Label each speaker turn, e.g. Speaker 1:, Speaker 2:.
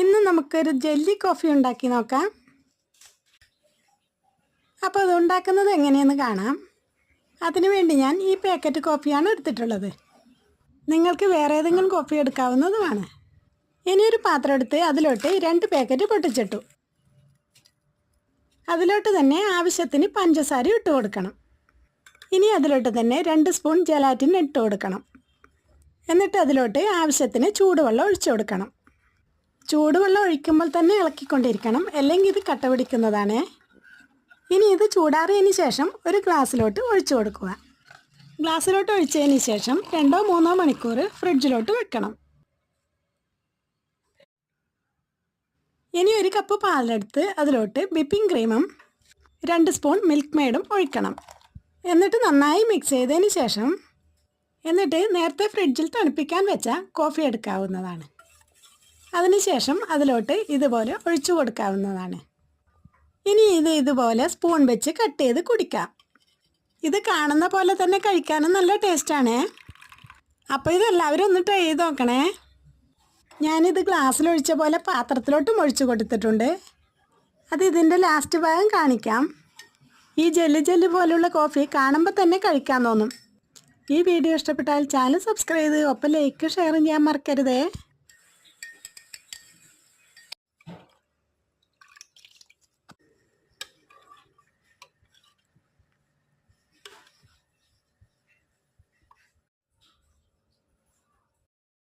Speaker 1: ഇന്ന് നമുക്കൊരു jelly coffee ഉണ്ടാക്കി നോക്കാം. അപ്പോൾ അത് ഉണ്ടാക്കുന്നത് എങ്ങനെയെന്ന് കാണാം. അതിനുവേണ്ടി ഞാൻ ഈ പാക്കറ്റ് കോഫിയാണ് എടുത്തിട്ടുള്ളത്. നിങ്ങൾക്ക് വേറെ ഏതെങ്കിലും കോഫി എടുക്കാവുന്നതുമാണ്. ഇനി ഒരു പാത്രം എടുത്ത് അതിലോട്ട് 2 പാക്കറ്റ് പൊട്ടിച്ചിട്ടു. അതിലോട്ട് തന്നെ ആവശ്യത്തിന് പഞ്ചസാര ഇട്ട് കൊടുക്കണം. ഇനി അതിലോട്ട് തന്നെ 2 സ്പൂൺ ജലാറ്റിൻ ഇട്ട് കൊടുക്കണം. എന്നിട്ട് അതിലോട്ട് ആവശ്യത്തിന് ചൂടുവെള്ളം ഒഴിച്ചു കൊടുക്കണം. ചൂടുവെള്ളം ഒഴിക്കുമ്പോൾ തന്നെ ഇളക്കിക്കൊണ്ടിരിക്കണം, അല്ലെങ്കിൽ ഇത് കട്ട പിടിക്കുന്നതാണ്. ഇനി ഇത് ചൂടാറിയതിന് ശേഷം ഒരു ഗ്ലാസ്സിലോട്ട് ഒഴിച്ചു കൊടുക്കുക. ഗ്ലാസ്സിലോട്ട് ഒഴിച്ചതിന് ശേഷം 2-3 മണിക്കൂർ ഫ്രിഡ്ജിലോട്ട് വെക്കണം. ഇനി ഒരു കപ്പ് പാലെടുത്ത് അതിലോട്ട് വിപ്പിംഗ് ക്രീമും 2 സ്പൂൺ മിൽക്ക് മെയ്ഡും ഒഴിക്കണം. എന്നിട്ട് നന്നായി മിക്സ് ചെയ്തതിന് ശേഷം നേരത്തെ ഫ്രിഡ്ജിൽ തണുപ്പിക്കാൻ വെച്ച കോഫി എടുക്കാവുന്നതാണ്. അതിനുശേഷം അതിലോട്ട് ഇതുപോലെ ഒഴിച്ചു കൊടുക്കാവുന്നതാണ്. ഇനി ഇതുപോലെ സ്പൂൺ വെച്ച് കട്ട് ചെയ്ത് കുടിക്കാം. ഇത് കാണുന്ന പോലെ തന്നെ കഴിക്കാനും നല്ല ടേസ്റ്റാണ്. അപ്പോൾ ഇതെല്ലാവരും ഒന്ന് ട്രൈ ചെയ്ത് നോക്കണേ. ഞാനിത് ഗ്ലാസ്സിലൊഴിച്ച പോലെ പാത്രത്തിലോട്ടും ഒഴിച്ചു കൊടുത്തിട്ടുണ്ട്. അത് ഇതിൻ്റെ ലാസ്റ്റ് ഭാഗം കാണിക്കാം. ഈ ജെല്ലി പോലുള്ള കോഫി കാണുമ്പോൾ തന്നെ കഴിക്കാൻ തോന്നും. ഈ വീഡിയോ ഇഷ്ടപ്പെട്ടാൽ ചാനൽ സബ്സ്ക്രൈബ് ചെയ്ത് ഒപ്പം ലൈക്ക് ഷെയറും ചെയ്യാൻ മറക്കരുതേ.